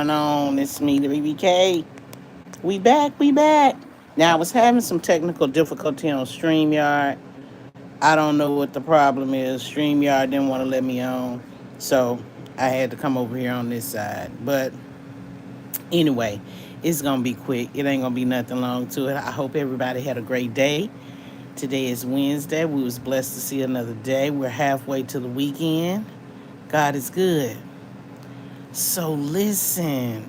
going on? It's me, the BBK. We back. Now, I was having some technical difficulty on StreamYard. I don't know what the problem is. StreamYard didn't want to let me on. So I had to come over here on this side. But anyway, it's going to be quick. It ain't going to be nothing long to it. I hope everybody had a great day. Today is Wednesday. We was blessed to see another day. We're halfway to the weekend. God is good. So listen.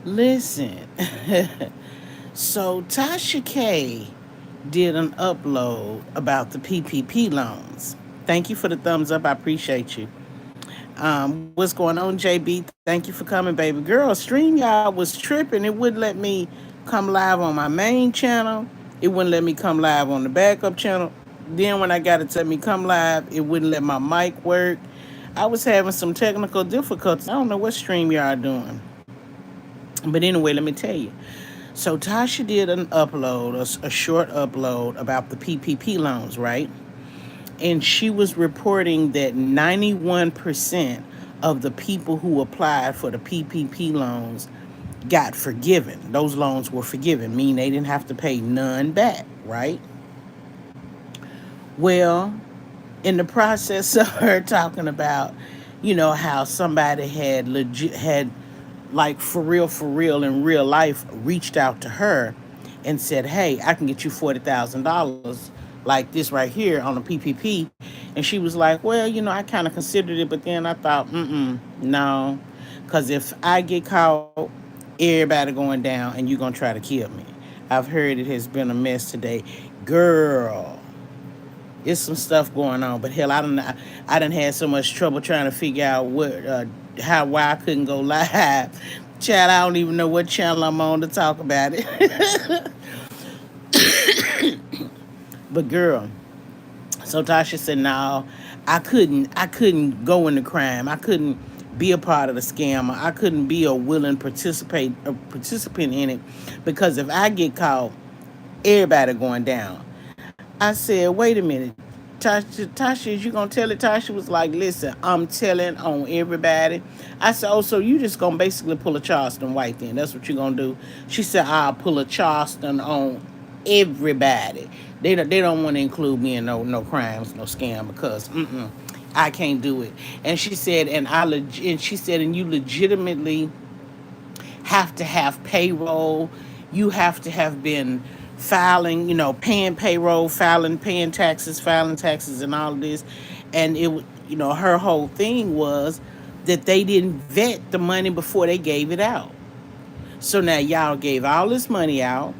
Listen. So Tasha K did an upload about the PPP loans. Thank you for the thumbs up. I appreciate you. What's going on, JB? Thank you for coming, baby girl. StreamYard was tripping. It wouldn't let me come live on my main channel. It wouldn't let me come live on the backup channel. Then when I got it to let me come live, it wouldn't let my mic work. I was having some technical difficulties. I don't know what StreamYard doing. But anyway, let me tell you. So Tasha did an upload, a short upload about the PPP loans, right? And she was reporting that 91% of the people who applied for the PPP loans got forgiven. Those loans were forgiven, meaning they didn't have to pay none back, right? Well, in the process of her talking about, how somebody had like for real in real life reached out to her and said, hey, I can get you $40,000 like this right here on the PPP. And she was like, well, I kind of considered it, but then I thought, no, because if I get caught, everybody going down and you're going to try to kill me. I've heard it has been a mess today. Girl, it's some stuff going on, but hell, I done had so much trouble trying to figure out why I couldn't go live. Child, I don't even know what channel I'm on to talk about it. But girl, so Tasha said, no, I couldn't go into crime. I couldn't be a part of the scam. I couldn't be a willing participant in it because if I get caught, everybody going down. I said, wait a minute. Tasha, is you gonna tell it? Tasha was like, listen, I'm telling on everybody. I said, oh, so you just gonna basically pull a Charleston White then? That's what you gonna do? She said, I'll pull a Charleston on everybody. They don't want to include me in no crimes, no scam because I can't do it. And she said, and you legitimately have to have payroll. You have to have been filing, paying payroll, filing taxes and all of this. And her whole thing was that they didn't vet the money before they gave it out. So now y'all gave all this money out.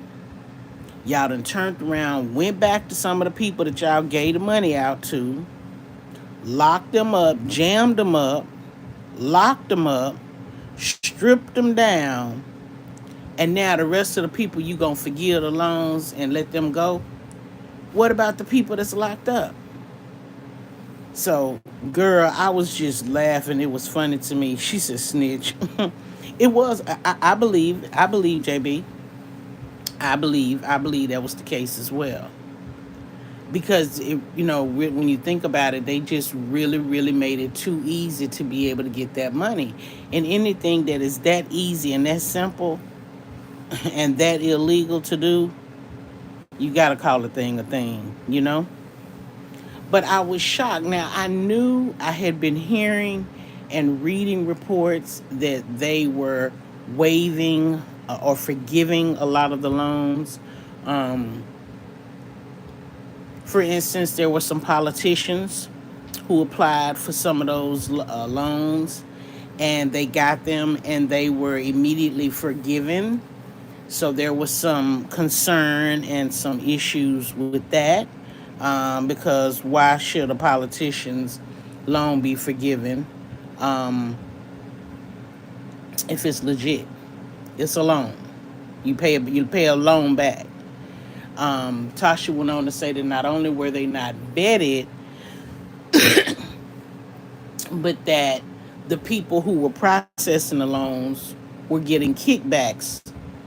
Y'all done turned around, went back to some of the people that y'all gave the money out to, locked them up, jammed them up, locked them up, stripped them down, and now the rest of the people you gonna forgive the loans and let them go? What about the people that's locked up? So, girl, I was just laughing. It was funny to me. She said snitch. It was. I believe, JB. I believe that was the case as well. Because when you think about it, they just really made it too easy to be able to get that money. And anything that is that easy and that simple and that illegal to do, you gotta call a thing. But I was shocked. Now I knew I had been hearing and reading reports that they were waiving or forgiving a lot of the loans. For instance, there were some politicians who applied for some of those loans and they got them and they were immediately forgiven. So there was some concern and some issues with that because why should a politician's loan be forgiven if it's legit? It's a loan. You pay a loan back. Tasha went on to say that not only were they not vetted, but that the people who were processing the loans were getting kickbacks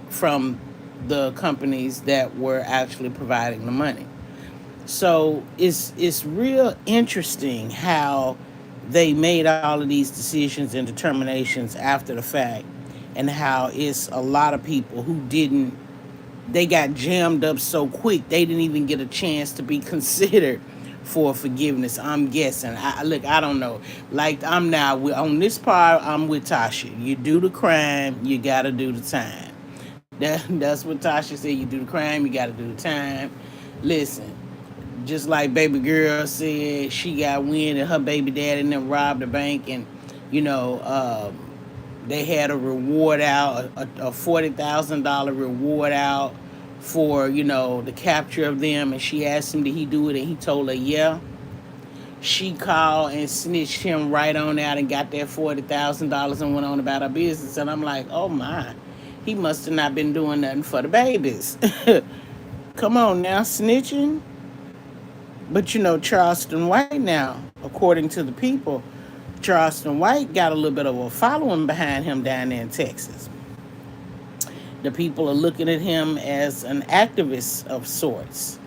from the companies that were actually providing the money. So it's real interesting how they made all of these decisions and determinations after the fact, and how it's a lot of people who didn't, they got jammed up so quick they didn't even get a chance to be considered for forgiveness. I'm guessing. Look, I don't know. Like, I'm now on this part. I'm with Tasha. You do the crime, you gotta do the time. That's what Tasha said. You do the crime, you gotta do the time. Listen, just like baby girl said, she got wind and her baby daddy and them robbed the bank, and you know, they had a reward out, a $40,000 reward out for, the capture of them. And she asked him, did he do it? And he told her, yeah. She called and snitched him right on out and got that $40,000 and went on about her business. And I'm like, oh my, he must have not been doing nothing for the babies. Come on now, snitching. But Charleston White now, according to the people, Charleston White got a little bit of a following behind him down there in Texas. The people are looking at him as an activist of sorts.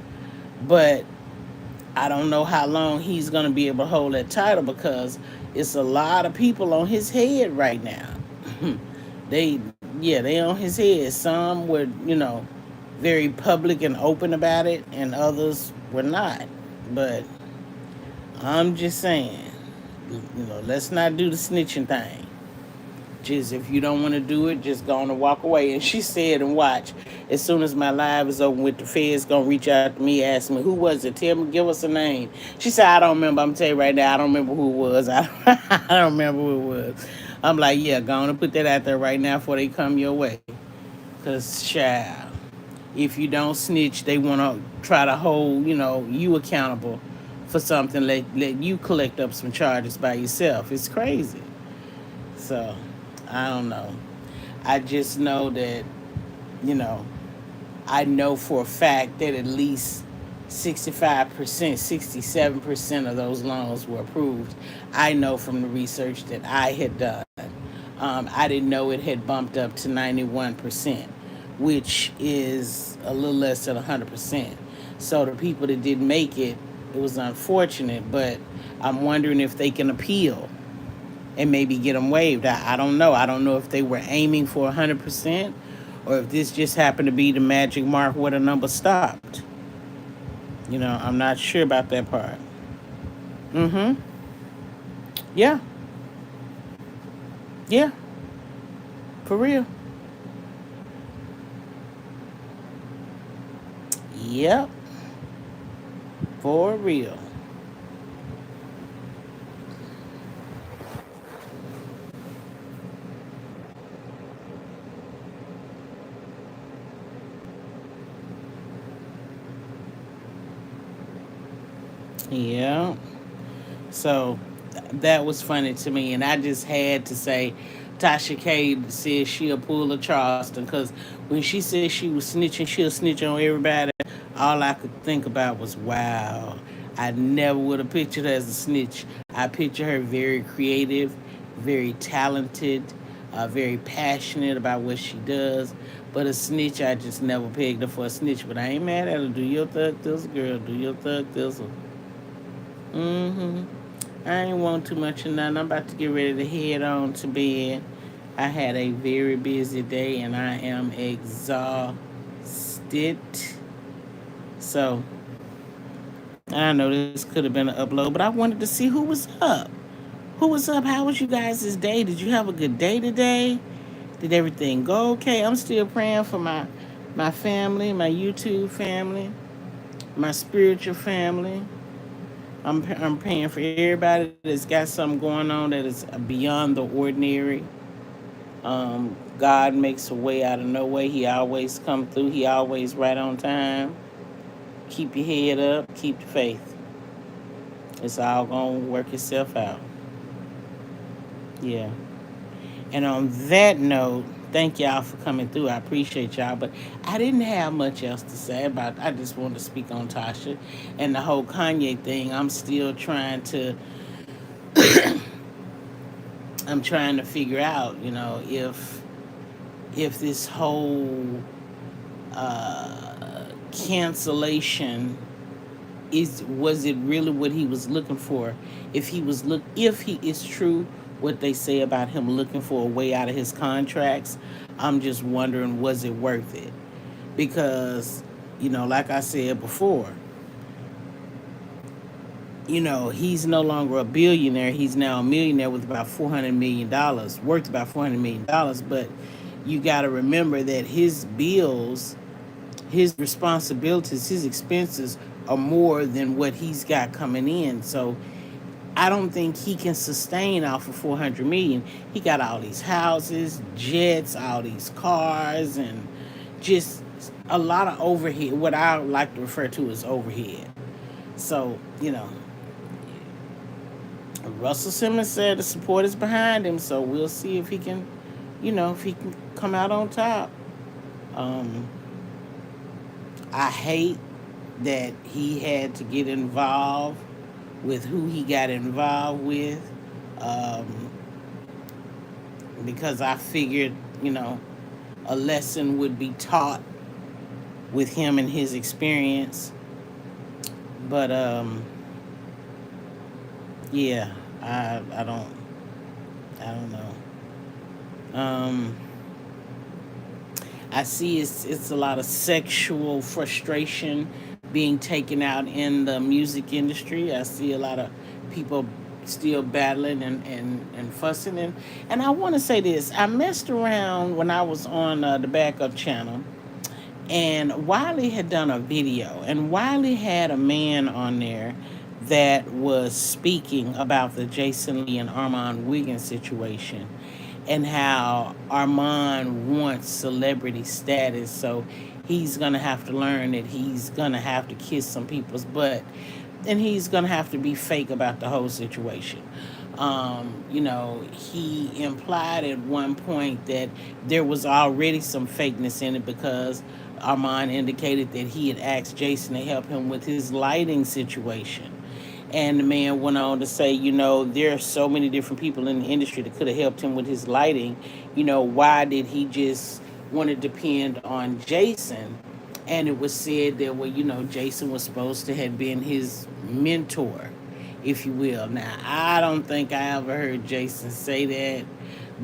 But I don't know how long he's going to be able to hold that title, because it's a lot of people on his head right now. they on his head. Some were, very public and open about it, and others were not. But I'm just saying, let's not do the snitching thing. Just, if you don't want to do it, just go on and walk away. And she said, and watch, as soon as my live is over with, the feds gonna reach out to me, ask me, who was it? Tell me, give us a name. She said, I don't remember. I'm telling you right now, I don't remember who it was. I don't remember who it was. I'm like, yeah, go on and put that out there right now before they come your way. Because, child, if you don't snitch, they want to try to hold, you accountable for something. Let you collect up some charges by yourself. It's crazy. So, I don't know. I just know that, I know for a fact that at least 65%, 67% of those loans were approved. I know from the research that I had done. I didn't know it had bumped up to 91%, which is a little less than 100%. So the people that didn't make it, it was unfortunate, but I'm wondering if they can appeal and maybe get them waived. I don't know. I don't know if they were aiming for 100%, or if this just happened to be the magic mark where the number stopped. I'm not sure about that part. Mm-hmm. Yeah. Yeah. For real. Yep. For real. Yeah. So that was funny to me, and I just had to say, Tasha K said she'll pull a Charleston, because when she said she was snitching, she'll snitch on everybody. All I could think about was, wow, I never would have pictured her as a snitch. I picture her very creative, very talented, very passionate about what she does. But a snitch, I just never pegged her for a snitch. But I ain't mad at her. Do your thug thistle, girl. Do your thug thistle. Mm-hmm. I ain't want too much of nothing. I'm about to get ready to head on to bed. I had a very busy day and I am exhausted. So, I know this could have been an upload, but I wanted to see who was up. Who was up? How was you guys' day? Did you have a good day today? Did everything go okay? I'm still praying for my family, my YouTube family, my spiritual family. I'm praying for everybody that's got something going on that is beyond the ordinary. God makes a way out of no way. He always come through. He always right on time. Keep your head up. Keep the faith. It's all going to work itself out. Yeah. And on that note, thank y'all for coming through. I appreciate y'all. But I didn't have much else to say about it. I just wanted to speak on Tasha and the whole Kanye thing. I'm still trying to I'm trying to figure out, if this whole cancellation was it really what he was looking for? If he is true what they say about him looking for a way out of his contracts, I'm just wondering, was it worth it? Because, like I said before, he's no longer a billionaire. He's now a millionaire with about $400 million, worth about $400 million. But you got to remember that his bills, his responsibilities, his expenses are more than what he's got coming in. So I don't think he can sustain off of 400 million. He got all these houses, jets, all these cars, and just a lot of overhead. What I like to refer to as overhead. So Russell Simmons said the support is behind him. So we'll see if he can, if he can come out on top. Um, I hate that he had to get involved with who he got involved with, um, because I figured, a lesson would be taught with him and his experience. But yeah, I don't know. I see it's a lot of sexual frustration being taken out in the music industry. I see a lot of people still battling and fussing. And I want to say this. I messed around when I was on the backup channel, and Wiley had done a video, and Wiley had a man on there that was speaking about the Jason Lee and Armand Wiggins situation, and how Armand wants celebrity status, so he's gonna have to learn that he's gonna have to kiss some people's butt, and he's gonna have to be fake about the whole situation. He implied at one point that there was already some fakeness in it because Armand indicated that he had asked Jason to help him with his lighting situation. And the man went on to say, there are so many different people in the industry that could have helped him with his lighting. Why did he just want to depend on Jason? And it was said that, well, Jason was supposed to have been his mentor, if you will. Now, I don't think I ever heard Jason say that,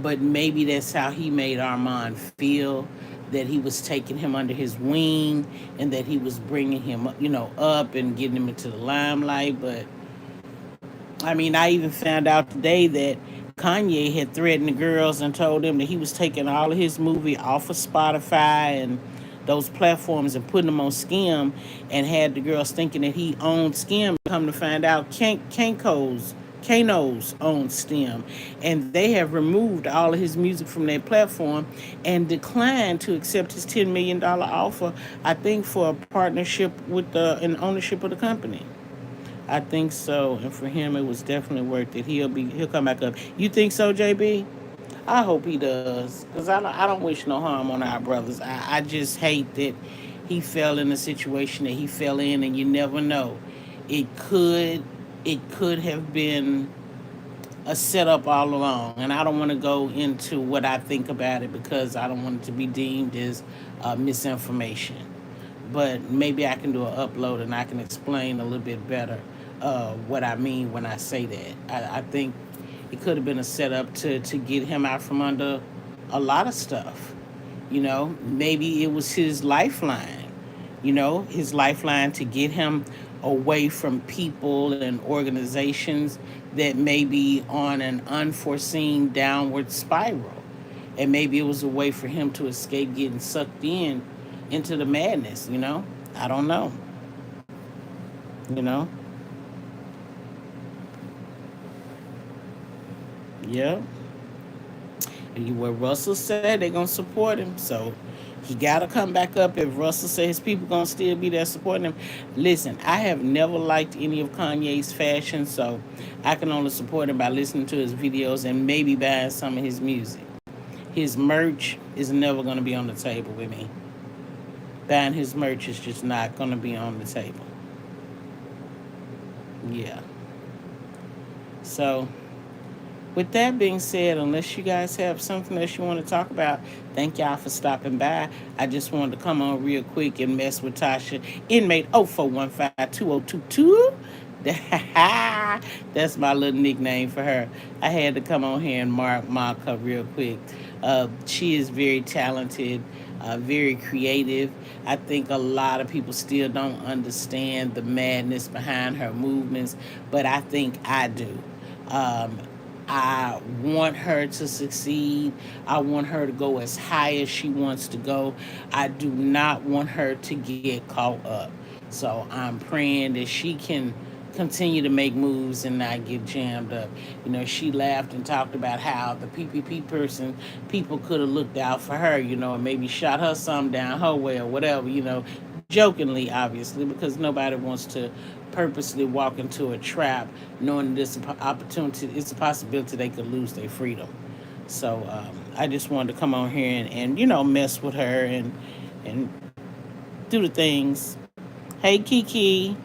but maybe that's how he made Armand feel, that he was taking him under his wing and that he was bringing him, up and getting him into the limelight. But I mean, I even found out today that Kanye had threatened the girls and told them that he was taking all of his movie off of Spotify and those platforms and putting them on Skim, and had the girls thinking that he owned Skim. Come to find out, Kano's owned Skim, and they have removed all of his music from their platform and declined to accept his $10 million offer. I think for a partnership with an ownership of the company. I think so, and for him, it was definitely worth it. He'll come back up. You think so, JB? I hope he does, cause I don't wish no harm on our brothers. I just hate that he fell in a situation that he fell in, and you never know. It could it could have been a setup all along, and I don't want to go into what I think about it because I don't want it to be deemed as misinformation. But maybe I can do an upload and I can explain a little bit better what I mean when I say that. I think it could have been a setup to get him out from under a lot of stuff. Maybe it was his lifeline, his lifeline to get him away from people and organizations that may be on an unforeseen downward spiral. And maybe it was a way for him to escape getting sucked into the madness. I don't know. You know? Yeah. What Russell said, they're gonna support him. So he gotta come back up. If Russell says his people gonna still be there supporting him. Listen, I have never liked any of Kanye's fashion, so I can only support him by listening to his videos and maybe buying some of his music. His merch is never gonna be on the table with me. Buying his merch is just not gonna be on the table. Yeah. So With that being said, unless you guys have something else you want to talk about, thank y'all for stopping by. I just wanted to come on real quick and mess with Tasha, inmate 04152022. That's my little nickname for her. I had to come on here and mark her real quick. She is very talented, very creative. I think a lot of people still don't understand the madness behind her movements, but I think I do. Um, I want her to succeed. I want her to go as high as she wants to go. I do not want her to get caught up. So I'm praying that she can continue to make moves and not get jammed up. She laughed and talked about how the PPP people could have looked out for her, and maybe shot her some down her way or whatever, jokingly, obviously, because nobody wants to purposely walk into a trap knowing this opportunity, it's a possibility they could lose their freedom. So I just wanted to come on here and mess with her and do the things. Hey, Kiki.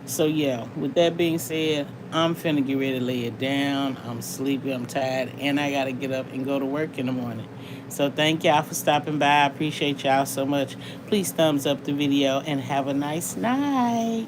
So yeah, with that being said, I'm finna get ready to lay it down. I'm sleepy, I'm tired, and I gotta get up and go to work in the morning. So thank y'all for stopping by. I appreciate y'all so much. Please thumbs up the video and have a nice night.